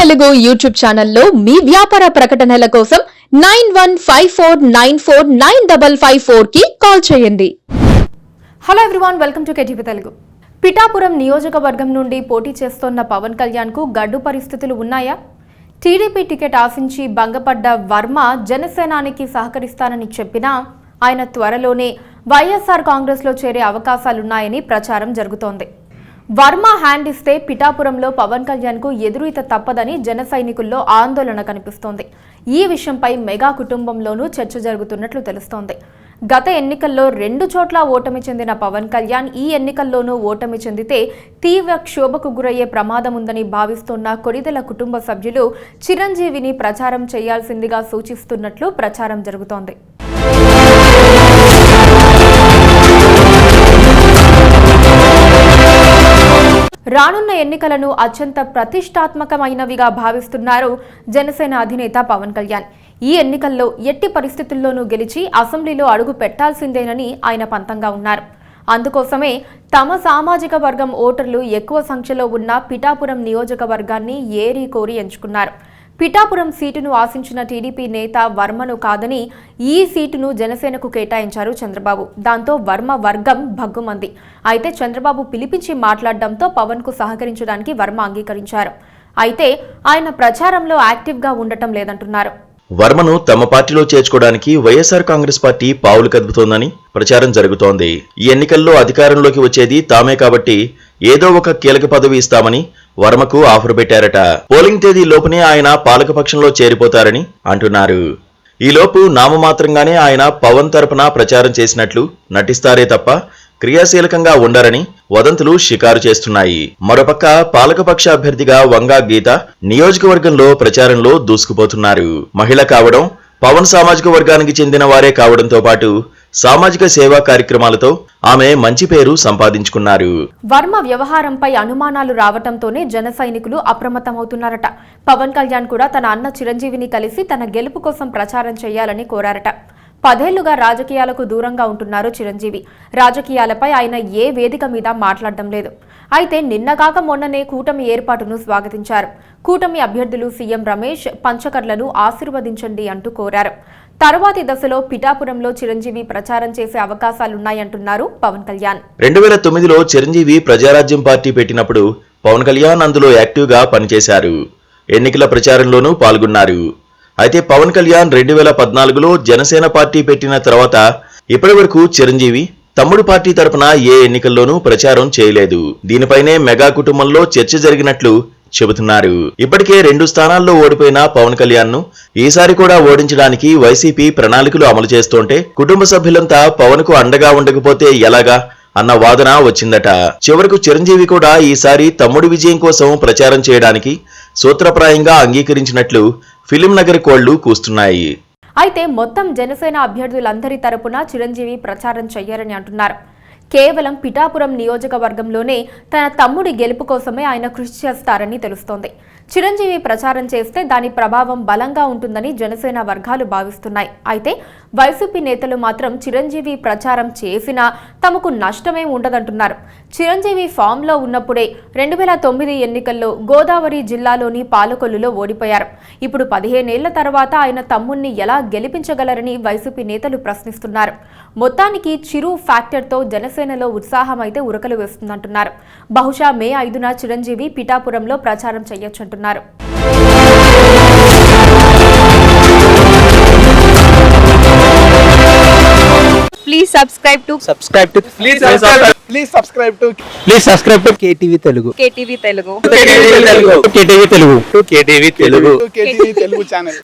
Telugu YouTube ఛానల్లో మీ వ్యాపార ప్రకటనల కోసం 9154949554 కి కాల్ చేయండి. Hello everyone, welcome to KTV Telugu. Pithapuram నియోజకవర్గం నుండి పోటీ చేస్తోన్న పవన్ కళ్యాణ్ కు గడ్డు పరిస్థితులు ఉన్నాయా? టీడీపీ టికెట్ ఆశించి భంగపడ్డ వర్మ జనసేనానికి సహకరిస్తానని చెప్పినా ఆయన త్వరలోనే వైఎస్ఆర్ కాంగ్రెస్ లో చేరే అవకాశాలున్నాయని ప్రచారం జరుగుతోంది. వర్మ హ్యాండ్ ఇస్తే పిఠాపురంలో పవన్ కళ్యాణ్ కు ఎదురీత తప్పదని జన సైనికుల్లో ఆందోళన కనిపిస్తోంది. ఈ విషయంపై మెగా కుటుంబంలోనూ చర్చ జరుగుతున్నట్లు తెలుస్తోంది. గత ఎన్నికల్లో 2 చోట్ల ఓటమి చెందిన పవన్ కళ్యాణ్ ఈ ఎన్నికల్లోనూ ఓటమి చెందితే తీవ్ర క్షోభకు గురయ్యే ప్రమాదం ఉందని భావిస్తున్న కొణిదెల కుటుంబ సభ్యులు చిరంజీవిని ప్రచారం చేయాల్సిందిగా సూచిస్తున్నట్లు ప్రచారం జరుగుతోంది. రానున్న ఎన్నికలను అత్యంత ప్రతిష్టాత్మకమైనవిగా భావిస్తున్నారు జనసేన అధినేత పవన్ కళ్యాణ్. ఈ ఎన్నికల్లో ఎట్టి పరిస్థితుల్లోనూ గెలిచి అసెంబ్లీలో అడుగు పెట్టాల్సిందేనని ఆయన పంతంగా ఉన్నారు. అందుకోసమే తమ సామాజిక వర్గం ఓటర్లు ఎక్కువ సంఖ్యలో ఉన్న పిఠాపురం నియోజకవర్గాన్ని ఏరి కోరి ఎంచుకున్నారు. పిఠాపురం సీటును ఆశించిన టీడీపీ నేత వర్మను కాదని ఈ సీటును జనసేనకు కేటాయించారు చంద్రబాబు. దాంతో వర్మ వర్గం భగ్గుమంది. అయితే చంద్రబాబు పిలిపించి మాట్లాడడంతో పవన్ కు సహకరించడానికి వర్మ అంగీకరించారు. అయితే ఆయన ప్రచారంలో యాక్టివ్ గా ఉండటం లేదంటున్నారు. వర్మను తమ పార్టీలో చేర్చుకోవడానికి వైఎస్ఆర్ కాంగ్రెస్ పార్టీ పావులు కదుపుతోందని ప్రచారం జరుగుతోంది. ఈ ఎన్నికల్లో అధికారంలోకి వచ్చేది తామే కాబట్టి ఏదో ఒక కీలక పదవి ఇస్తామని వర్మకు ఆఫర్ పెట్టారట. పోలింగ్ తేదీ లోపునే ఆయన పాలకపక్షంలో చేరిపోతారని అంటున్నారు. ఈలోపు నామమాత్రంగానే ఆయన పవన్ తరపున ప్రచారం చేసినట్లు నటిస్తారే తప్ప క్రియాశీలకంగా ఉండరని వదంతులు షికారు చేస్తున్నాయి. మరోపక్క పాలకపక్ష అభ్యర్థిగా వంగా గీత నియోజకవర్గంలో ప్రచారంలో దూసుకుపోతున్నారు. మహిళ కావడం, పవన్ సామాజిక వర్గానికి చెందిన వారే కావడంతో పాటు సామాజిక సేవా కార్యక్రమాలతో ఆమె మంచి పేరు సంపాదించుకున్నారు. వర్మ వ్యవహారంపై అనుమానాలు రావడంతోనే జన సైనికులు అప్రమత్తమవుతున్నారట. పవన్ కళ్యాణ్ కూడా తన అన్న చిరంజీవిని కలిసి తన గెలుపు కోసం ప్రచారం చేయాలని కోరారట. 10 ఏళ్లుగా రాజకీయాలకు దూరంగా ఉంటున్నారు చిరంజీవి. రాజకీయాలపై ఆయన ఏ వేదిక మీద మాట్లాడడం లేదు. అయితే నిన్నగాక మొన్ననే కూటమి ఏర్పాటును స్వాగతించారు. కూటమి అభ్యర్థులు సీఎం రమేష్, పంచకర్లను ఆశీర్వదించండి అంటూ కోరారు. తరువాతి దశలో పిఠాపురంలో చిరంజీవి ప్రచారం చేసే అవకాశాలున్నాయంటున్నారు పవన్ కళ్యాణ్. 2009లో చిరంజీవి ప్రజారాజ్యం పార్టీ పెట్టినప్పుడు పవన్ కళ్యాణ్ అందులో యాక్టివ్ గా పనిచేశారు. ఎన్నికల ప్రచారంలోనూ పాల్గొన్నారు. అయితే పవన్ కళ్యాణ్ 2014లో జనసేన పార్టీ పెట్టిన తర్వాత ఇప్పటి వరకు చిరంజీవి తమ్ముడు పార్టీ తరపున ఏ ఎన్నికల్లోనూ ప్రచారం చేయలేదు. దీనిపైనే మెగా కుటుంబంలో చర్చ జరిగినట్లు చెబుతున్నారు. ఇప్పటికే 2 స్థానాల్లో ఓడిపోయిన పవన్ కళ్యాణ్ ను ఈసారి కూడా ఓడించడానికి వైసీపీ ప్రణాళికలు అమలు చేస్తుంటే కుటుంబ సభ్యులంతా పవన్ కు అండగా ఉండకపోతే ఎలాగా అన్న వాదన వచ్చిందట. చివరకు చిరంజీవి కూడా ఈసారి తమ్ముడి విజయం కోసం ప్రచారం చేయడానికి సూత్రప్రాయంగా అంగీకరించినట్లు ఫిలిం నగర్ కోళ్లు కూస్తున్నాయి. అయితే మొత్తం జనసేన అభ్యర్థులందరి తరపున చిరంజీవి ప్రచారం చెయ్యారని అంటున్నారు. కేవలం పిఠాపురం నియోజకవర్గంలోనే తన తమ్ముడి గెలుపు కోసమే ఆయన కృషి చేస్తారని తెలుస్తోంది. చిరంజీవి ప్రచారం చేస్తే దాని ప్రభావం బలంగా ఉంటుందని జనసేన వర్గాలు భావిస్తున్నాయి. అయితే వైసీపీ నేతలు మాత్రం చిరంజీవి ప్రచారం చేసినా తమకు నష్టమేం ఉండదంటున్నారు. చిరంజీవి ఫామ్లో ఉన్నప్పుడే 2009 ఎన్నికల్లో గోదావరి జిల్లాలోని పాలకొల్లులో ఓడిపోయారు. ఇప్పుడు 15 ఏళ్ల తర్వాత ఆయన తమ్ముణ్ణి ఎలా గెలిపించగలరని వైసీపీ నేతలు ప్రశ్నిస్తున్నారు. మొత్తానికి చిరు ఫ్యాక్టర్తో జనసేనలో ఉత్సాహం అయితే ఉరకలు వేస్తుందంటున్నారు. బహుశా మే 5న చిరంజీవి పిఠాపురంలో ప్రచారం చేయొచ్చంటున్నారు. Please subscribe to KTV Telugu. KTV Telugu channel.